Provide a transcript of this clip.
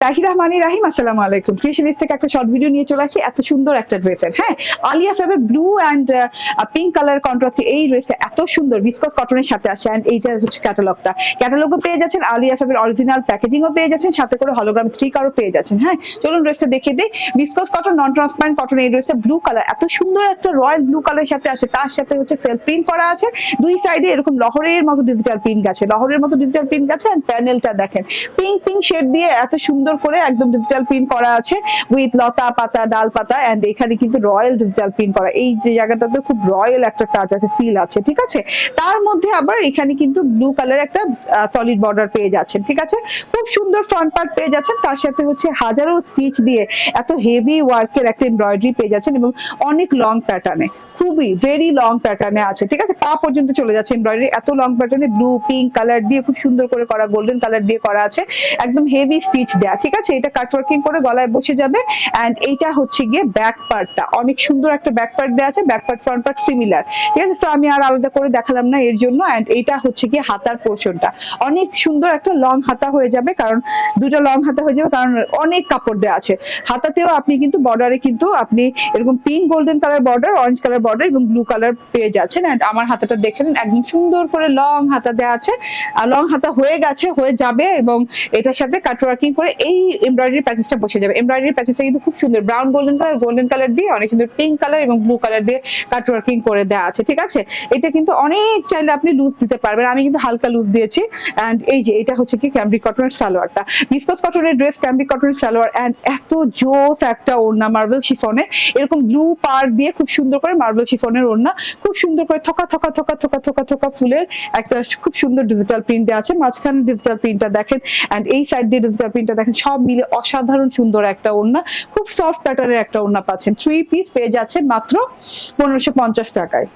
রাহিম আসসালামু আলাইকুম। ক্রিয়েশনিস্ট থেকে একটা শর্ট ভিডিও নিয়ে চলে আসি এত সুন্দর একটা ড্রেসের। হ্যাঁ, আলিয়া ফ্যাবের ব্লু অ্যান্ড পিঙ্ক কালার কন্ট্রাস্টে এই ড্রেসটা এত সুন্দর ভিসকস কটনের সাথে আসছে। অ্যান্ড এইটা হচ্ছে ক্যাটালগটা, ক্যাটালগও পেয়ে যাচ্ছেন, আলিয়া ফ্যাবের অরিজিনাল প্যাকেজিংও পেয়ে যাচ্ছেন, সাথে করে হলোগ্রাম স্টিকারও পেয়ে যাচ্ছেন। হ্যাঁ, চলুন ড্রেসটা দেখে দিই। ভিসকস কটন, নন ট্রান্সপারেন্ট কটন। এই ড্রেসটা ব্লু কালার, এত সুন্দর একটা রয়্যাল ব্লু কালারের সাথে আছে, তার সাথে হচ্ছে সেলফ প্রিন্ট করা আছে। দুই সাইডে এরকম লহরের মতো ডিজিটাল প্রিন্ট আছে, লহরের মতো ডিজিটাল প্রিন্ট আছে। অ্যান্ড প্যানেলটা দেখেন পিঙ্ক পিঙ্ক শেড দিয়ে এত সুন্দর করে একদম ডিজিটাল প্রিন্ট করা আছে উইথ লতা পাতা ডাল পাতা। এন্ড এখানে কিন্তু রয়্যাল ডিজিটাল প্রিন্ট করা, এই যে জায়গাটাতে খুব রয়্যাল একটা টাচ আছে, ফিল আছে। ঠিক আছে, তার মধ্যে আবার এখানে কিন্তু ব্লু কালার একটা সলিড বর্ডার পেয়ে যাচ্ছেন। ঠিক আছে, খুব সুন্দর ফ্রন্ট পার্ট পেয়ে যাচ্ছেন, তার সাথে হচ্ছে হাজারো স্টিচ দিয়ে এত হেভি ওয়ার্কের একটা এমব্রয়ডারি পেয়ে যাচ্ছেন এবং অনেক লং প্যাটার্নে, খুবই ভেরি লং প্যাটার্নে আছে। ঠিক আছে, পা পর্যন্ত চলে যাচ্ছে এমব্রয়ডারি, এত লং প্যাটার্নে ব্লু পিঙ্ক কালার দিয়ে খুব সুন্দর করে করা, গোল্ডেন কালার দিয়ে করা আছে, একদম হেভি স্টিচ দেয়া। ঠিক আছে, এটা কাট ওয়ার্কিং করে গলায় বসে যাবে। এন্ড এইটা হচ্ছে গিয়ে ব্যাক পার্টটা, অনেক সুন্দর একটা ব্যাক পার্ট দেওয়া আছে, back part front part similar. ঠিক আছে, তো আমি আর আলাদা করে দেখালাম না এর জন্য। এন্ড এইটা হচ্ছে গিয়ে হাতার পোর্শনটা, অনেক সুন্দর একটা লং হাতা হয়ে যাবে, কারণ দুটো লং হাতা হয়ে যাবে, কারণ অনেক কাপড় দেওয়া আছে। হাতাতেও আপনি কিন্তু বর্ডারে কিন্তু আপনি এরকম pink golden colour border, orange colour border এবং ব্লু কালার পেয়ে যাচ্ছেন। এন্ড আমার হাতাটা দেখে নিন, একদম সুন্দর করে লং হাতা দেওয়া আছে, আর লং হাতা হয়ে গেছে, হয়ে যাবে, এবং এটার সাথে কাট ওয়ার্কিং করে এই এমব্রয়ডারি প্যাচেসটা বসে যাবে। এমব্রয়ডারি প্যাচেসটা কিন্তু খুব সুন্দর, ব্রাউন গোল্ডেন কালার দিয়ে অনেক সুন্দর পিঙ্ক কালার এবং ব্লু কালার দিয়ে কাট ওয়ার্কিং করে দেওয়া আছে। ঠিক আছে, এটা কিন্তু অনেক চাইলে আপনি লুজ দিতে পারবেন, আমি কিন্তু হালকা লুজ দিয়েছি। এন্ড এই যে এটা হচ্ছে কি ক্যামব্রিক কটনের সালোয়ারটা, ভিসকস কটনের ড্রেস, ক্যামব্রিক কটনের সালোয়ার। এন্ড এত জোস একটা ওড়না মার্বেল শিফনের, এরকম ব্লু পার দিয়ে খুব সুন্দর করে মার্বেল শিফনের ওড়না, খুব সুন্দর করে থোকা থোকা থোকা থোকা থোকা থোকা ফুলের একটা খুব সুন্দর ডিজিটাল প্রিন্ট দেওয়া আছে। মাঝখানে ডিজিটাল প্রিন্টটা দেখেন, এন্ড এই সাইড দিয়ে ডিজিটাল প্রিন্টটা দেখেন, সব মিলে অসাধারণ সুন্দর একটা ওড়না, খুব সফট প্যাটার্নের একটা ওড়না পাচ্ছেন। 3 পিস পেয়ে যাচ্ছেন মাত্র 1550 টাকায়।